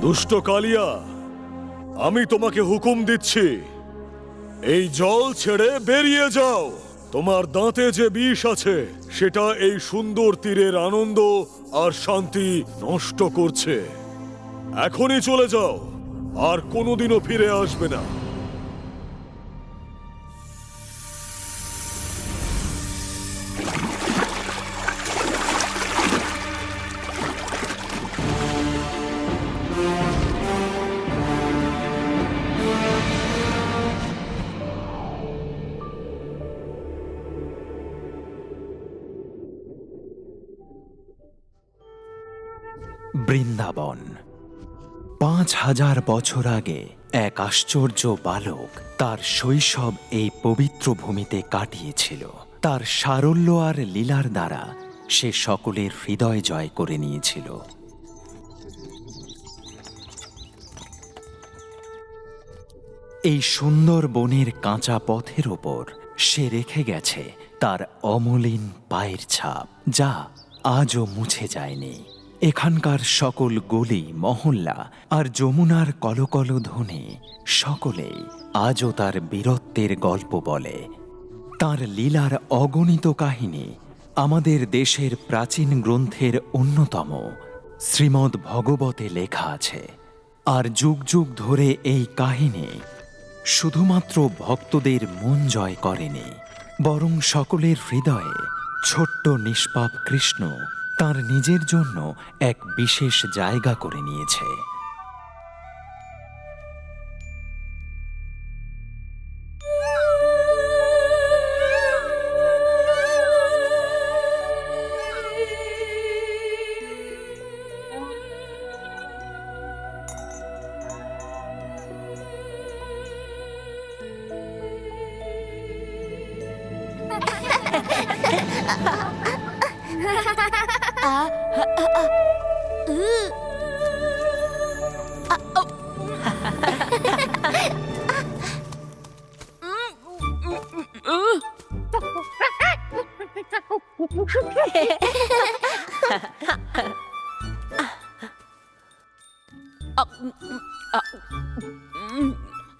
দুষ্ট কালিয়া, আমি তোমাকে হুকুম দিচ্ছি, এই জল ছেড়ে বেরিয়ে যাও। তোমার দাঁতে যে বিষ আছে সেটা এই সুন্দর তীরের আনন্দ আর শান্তি নষ্ট করছে। এখনই চলে যাও, আর কোনোদিনও ফিরে আসবে না। বৃন্দাবন ৫,০০০ বছর আগে এক আশ্চর্য বালক তার শৈশব এই পবিত্র ভূমিতে কাটিয়েছিল। তার সারল্য আর লীলার দ্বারা সে সকলের হৃদয় জয় করে নিয়েছিল। এই সুন্দর বনের কাঁচা পথের ওপর সে রেখে গেছে তার অমলিন পায়ের ছাপ, যা আজও মুছে যায়নি। এখানকার সকল গলি মহল্লা আর যমুনার কলকল ধ্বনি সকলেই আজও তার বীরত্বের গল্প বলে। তার লীলার অগণিত কাহিনী আমাদের দেশের প্রাচীন গ্রন্থের অন্যতম শ্রীমদ্ ভগবতে লেখা আছে। আর যুগ যুগ ধরে এই কাহিনী শুধুমাত্র ভক্তদের মন জয় করেনি, বরং সকলের হৃদয়ে ছোট্ট নিষ্পাপ কৃষ্ণ তার নিজের জন্য এক বিশেষ জায়গা করে নিয়েছে।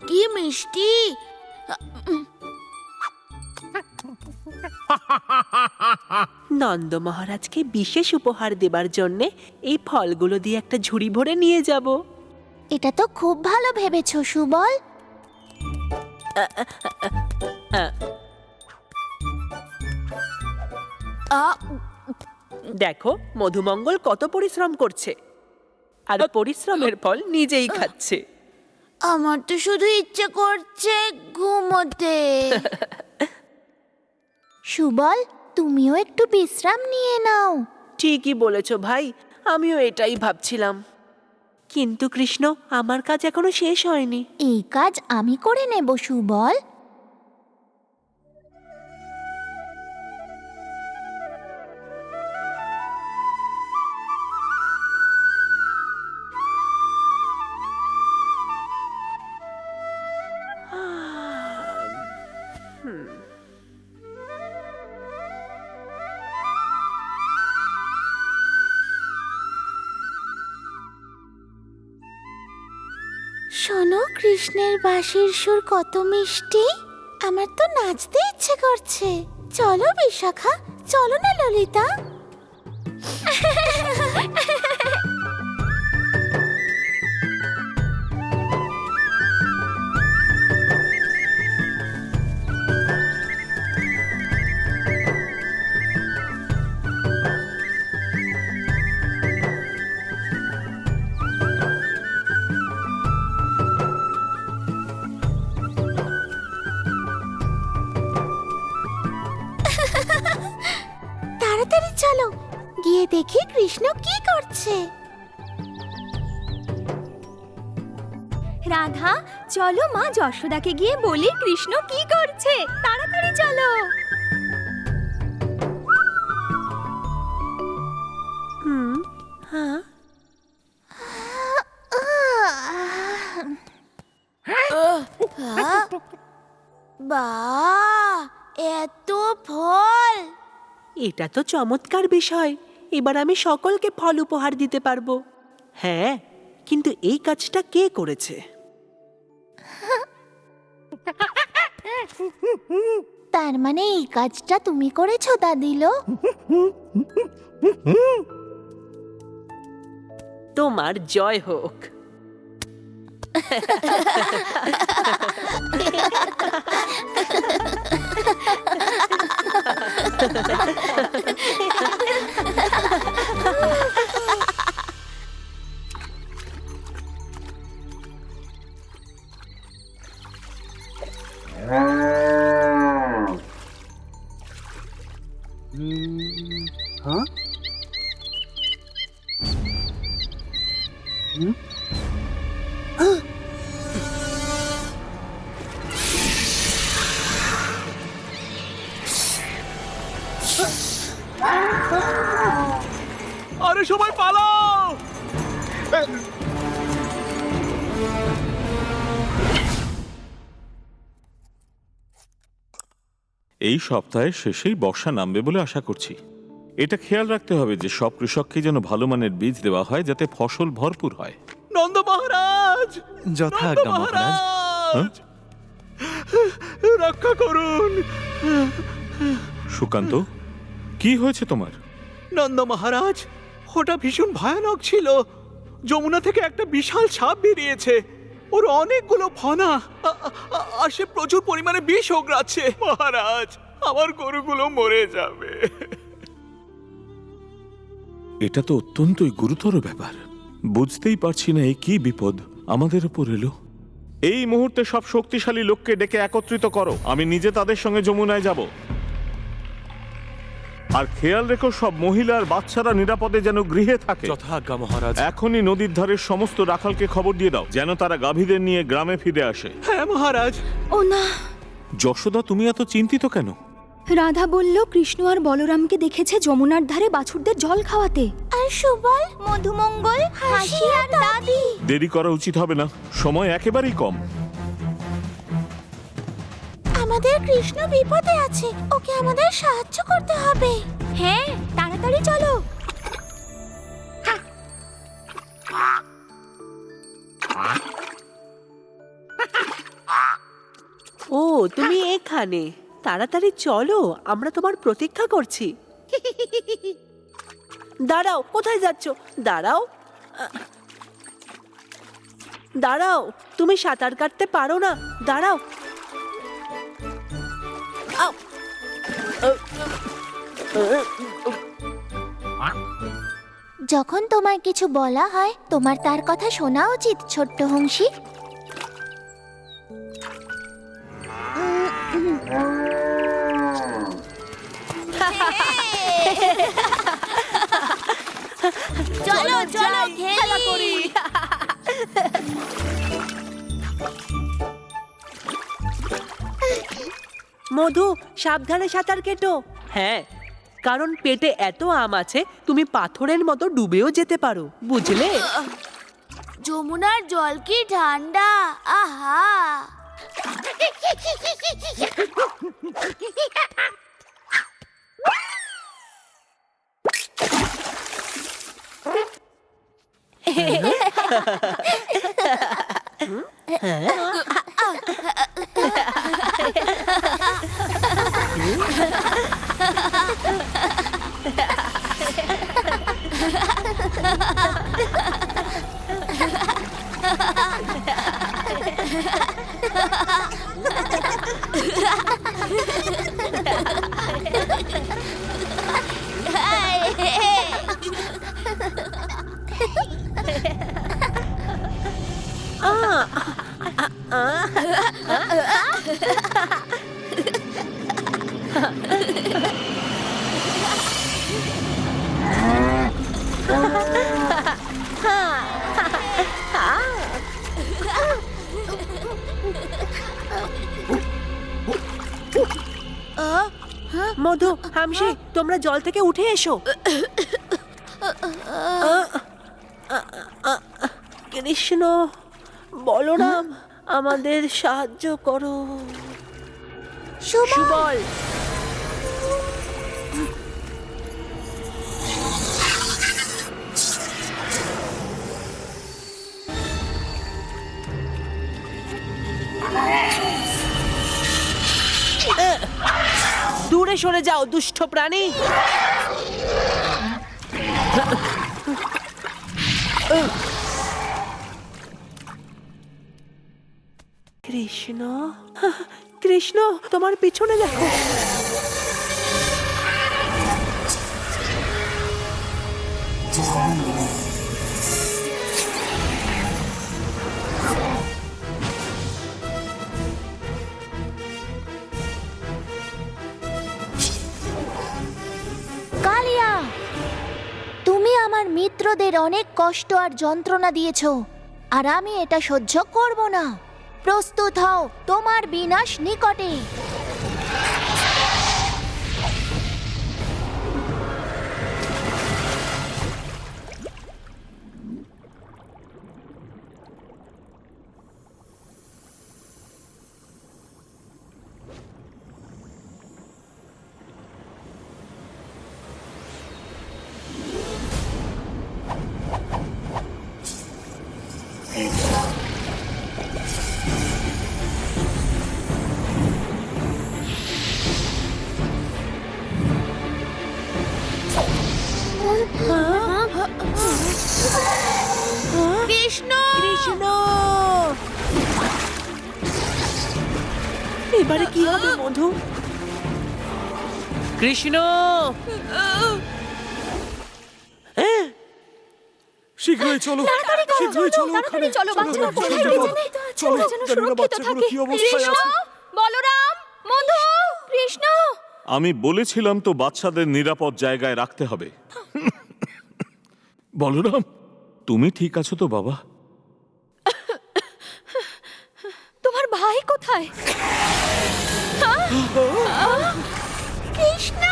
কি মিষ্টি! নন্দ মহারাজকে বিশেষ উপহার দেবার জন্যে এই ফলগুলো দিয়ে একটা ঝুড়ি ভরে নিয়ে যাব। এটা তো খুব ভালো ভেবেছো সুবল। দেখো মধুমঙ্গল কত পরিশ্রম করছে, আর পরিশ্রমের ফল নিজেই খাচ্ছে। আমার তো শুধু ইচ্ছে করছে ঘুমোতে। সুবল, তুমিও একটু বিশ্রাম নিয়ে নাও। ঠিকই বলেছ ভাই, আমিও এটাই ভাবছিলাম। কিন্তু কৃষ্ণ, আমার কাজ এখনো শেষ হয়নি। এই কাজ আমি করে নেব সুবল। শোনো, কৃষ্ণের বাঁশির সুর কত মিষ্টি। আমার তো নাচতে ইচ্ছে করছে। চলো বিশাখা, চলো না ললিতা। তাড়াতাড়ি চলো, গিয়ে দেখি কৃষ্ণ কি করছে। রাধা, চলো মা যশোদাকে গিয়ে বলি কৃষ্ণ কি করছে। তাড়াতাড়ি চলো। হ্যাঁ, বাহ, এত ফল! এটা তো চমৎকার বিষয়। এবার আমি সকলকে ফল উপহার দিতে পারবো। হ্যাঁ, কিন্তু এই কাজটা কে করেছে? তার মানে এই কাজটা তুমি করেছো দাদিলো? তোমার জয় হোক। আরে সবাই পালাও! এই সপ্তাহের শেষেই বর্ষা নামবে বলে আশা করছি। এটা খেয়াল রাখতে হবে যে সব কৃষককে যেন ভালো মানের বীজ দেওয়া হয়, যাতে ফসল ভরপুর হয়। নন্দ মহারাজ! যথাজ্ঞা মহারাজ। হ্যাঁ? রক্ষা করুন! সুকান্ত, কি হয়েছে তোমার? নন্দ মহারাজ, ওটা ভীষণ ভয়ানক ছিল। যমুনা থেকে একটা বিশাল সাপ বেরিয়েছে। ওর অনেকগুলো ফনা, আর সে প্রচুর পরিমাণে বিষ ওগড়াচ্ছে। মহারাজ, আমার গরুগুলো মরে যাবে। এটা তো অত্যন্তই গুরুতর ব্যাপার। বুঝতেই পারছি না এই কি বিপদ আমাদের উপর এলো। এই মুহূর্তে সব শক্তিশালী লোককে ডেকে একত্রিত করো। আমি নিজে তাদের সঙ্গে যমুনায় যাব। আর খেয়াল রেখো সব মহিলা আর বাচ্চারা নিরাপদে যেন গৃহে থাকে। যথাজ্ঞা মহারাজ। এখনই নদীর ধারের সমস্ত রাখালকে খবর দিয়ে দাও, যেন তারা গাভীদের নিয়ে গ্রামে ফিরে আসে। হ্যাঁ মহারাজ। ও না, যশোদা, তুমি এত চিন্তিত কেন? রাধা বলল কৃষ্ণ আর বলরামকে দেখেছে যমুনার ধারে বাছুরদের জল খাওয়াতে। আর সুবল, মধুমঙ্গল, হাসি আর দাদি। দেরি করা উচিত হবে না, সময় একেবারেই কম। আমাদের কৃষ্ণ বিপদে আছে, ওকে আমাদের সাহায্য করতে হবে। হ্যাঁ, তাড়াতাড়ি চলো। ও, তুমি এখানে। তাড়াতাড়ি চলো, আমরা তোমার প্রতীক্ষা করছি। দাঁড়াও, কোথায় যাচ্ছ? দাঁড়াও, দাঁড়াও, তুমি সাঁতার কাটতে পারো না। দাঁড়াও। আউ! যখন তোমায় কিছু বলা হয়, তোমার তার কথা শোনা উচিত, ছোট্ট হংসী। চলো চলো খেলা করি। মধু, সাবধানে সাঁতার কেটো। হ্যাঁ, কারণ পেটে এত আম আছে, তুমি পাথরের মতো ডুবেও যেতে পারো, বুঝলে? যমুনার জল কি ঠান্ডা! আহা! মধু, হামশি, তোমরা জল থেকে উঠে এসো। কৃষ্ণ, বলরাম, আমাদের সাহায্য করো। সুবল, দূরে সরে যাও, দুষ্ট প্রাণী। কৃষ্ণ, কৃষ্ণ, তোমার পিছনে দেখো। কালিয়া, তুমি আমার মিত্রদের অনেক কষ্ট আর যন্ত্রণা দিয়েছো, আর আমি এটা সহ্য করব না। প্রস্তুত হও, তোমার বিনাশ নিকটে। কৃষ্ণ, কৃষ্ণ, এবারে কি হবে মধু? কৃষ্ণ, শীঘ্রই চলো, শীঘ্রই চলো ওখানে। চলো বাচ্চারা, কোথায় চলো, চলো, চলো, যেন জানি না সুরক্ষিত বাচ্চাগুলো থাকে। কি অবস্থায় কৃষ্ণ, আছে। বলরাম, মধু, কৃষ্ণ। আমি বলেছিলাম তো বাচ্চাদের নিরাপদ জায়গায় রাখতে হবে। বলরাম, তুমি ঠিক আছো তো বাবা? তোমার ভাই কোথায়? কৃষ্ণ!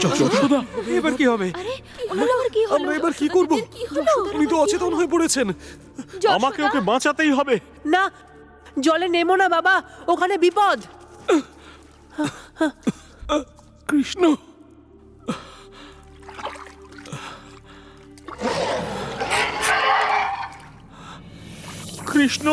যশোদা, এবার কি হবে? আরে, কি হলো? আবার কি হলো? আমরা এবার কি করব? কি হলো? উনি তো অচেতন হয়ে পড়েছেন। আমাকে ওকে বাঁচাতেই হবে। না, জলে নেমো না বাবা, ওখানে বিপদ। কৃষ্ণ, কৃষ্ণ,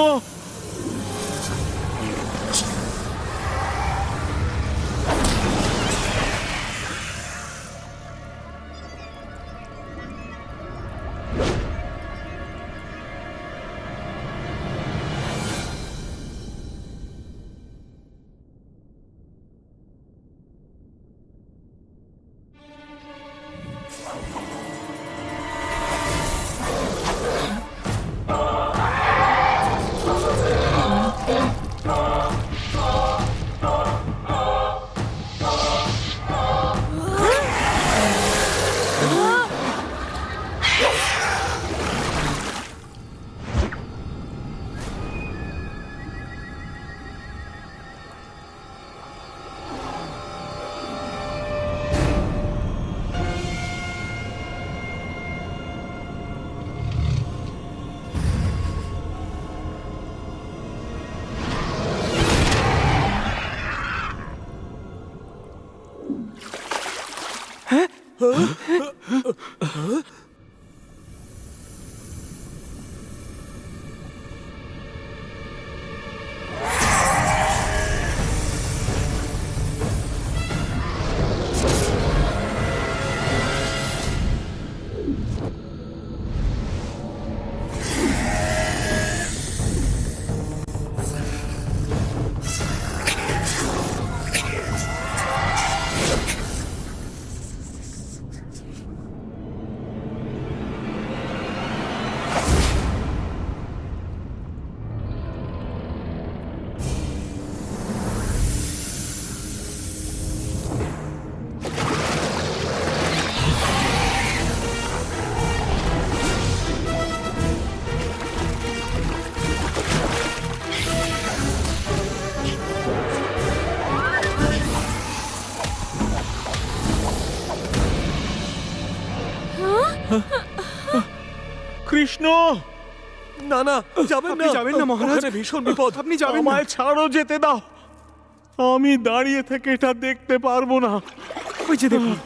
কৃষ্ণ, না না, যাবেন না, যাবেন না মহারাজ, ওখানে ভীষণ বিপদ। আপনি যাবেন না। আমায় ছাড়ো, যেতে দাও। আমি দাঁড়িয়ে থেকে এটা দেখতে পারবো না। ওই যে দেখুন,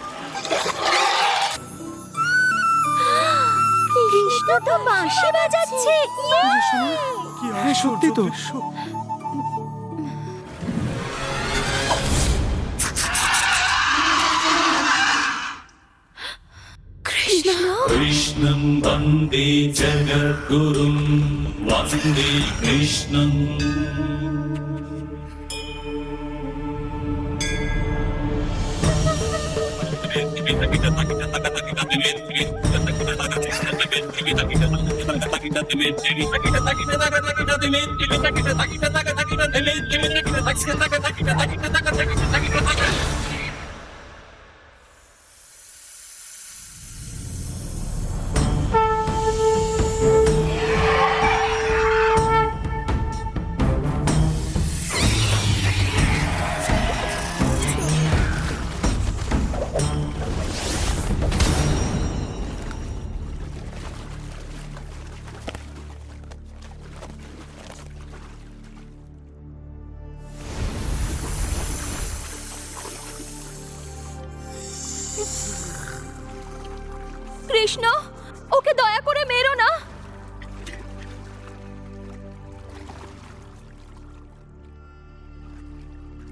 কৃষ্ণ তো বাঁশি বাজাচ্ছে। কি হ্যাঁ, সত্যি তো। দৃশ্য। कृष्णं वन्दे जगद्गुरुं वन्दे कृष्णम् কৃষ্ণ, ওকে দয়া করে মেরো না।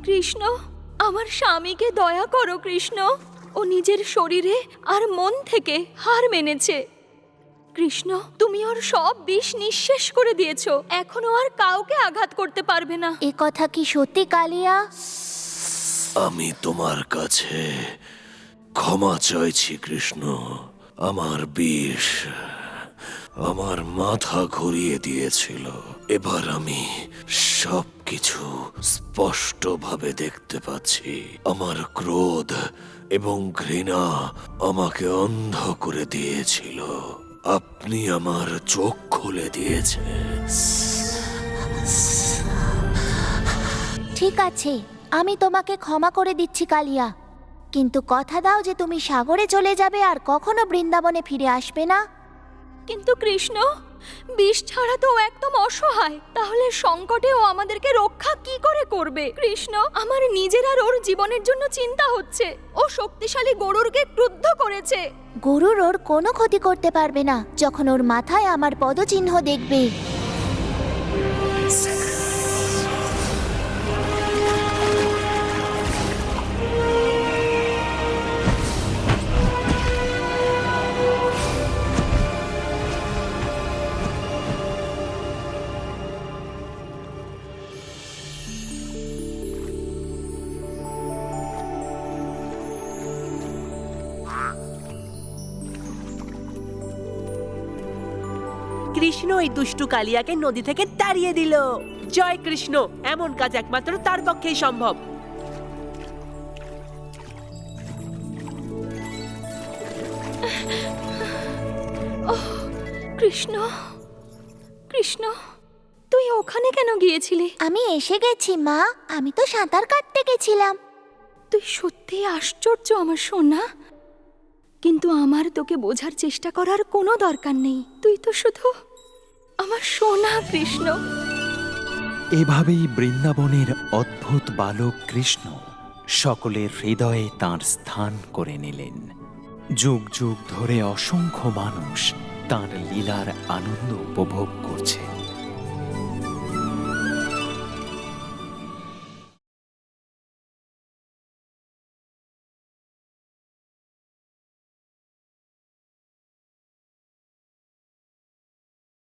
কৃষ্ণ, আমার স্বামীকে দয়া করো কৃষ্ণ। ও নিজের শরীরে আর মন থেকে হার মেনেছে। কৃষ্ণ, তুমি ওর সব বিষ নিঃশেষ করে দিয়েছো। এখনো আর কাউকে আঘাত করতে পারবে না। এ কথা কি সত্যি কালিয়া? আমি তোমার কাছে ক্ষমা চাইছি কৃষ্ণ। আমার বিষ আমার মাথা ঘুরিয়ে দিয়েছিল। এবার আমি সবকিছু স্পষ্টভাবে দেখতে পাচ্ছি। আমার ক্রোধ এবং ঘৃণা আমাকে অন্ধ করে দিয়েছিল। আপনি আমার চোখ খুলে দিয়েছেন। ঠিক আছে, আমি তোমাকে ক্ষমা করে দিচ্ছি কালিয়া, কিন্তু কথা দাও যে তুমি সাগরে চলে যাবে আর কখনো বৃন্দাবনে ফিরে আসবে না। কিন্তু কৃষ্ণ, বিষ ছাড়া তো ও একদম অসহায়। তাহলে সংকটে ও আমাদেরকে রক্ষা কি করে করবে? কৃষ্ণ, আমার নিজের আর ওর জীবনের জন্য চিন্তা হচ্ছে। ও শক্তিশালী গরুরকে ক্রুদ্ধ করেছে। গরুর ওর কোনো ক্ষতি করতে পারবে না যখন ওর মাথায় আমার পদচিহ্ন দেখবে। কৃষ্ণ এই দুষ্টু কালিয়াকে নদী থেকে তাড়িয়ে দিল। জয় কৃষ্ণ! এমন কাজ একমাত্র তার পক্ষেই সম্ভব। কৃষ্ণ, কৃষ্ণ, তুই ওখানে কেন গিয়েছিলি? আমি এসে গেছি মা, আমি তো সাঁতার কাটতে গেছিলাম। তুই সত্যি আশ্চর্য আমার সোনা। কিন্তু আমার তোকে বোঝার চেষ্টা করার কোনো দরকার নেই। তুই তো শুধু আমার সোনা কৃষ্ণ। এভাবেই বৃন্দাবনের অদ্ভুত বালক কৃষ্ণ সকলের হৃদয়ে তাঁর স্থান করে নিলেন। যুগ যুগ ধরে অসংখ্য মানুষ তাঁর লীলার আনন্দ উপভোগ করছে।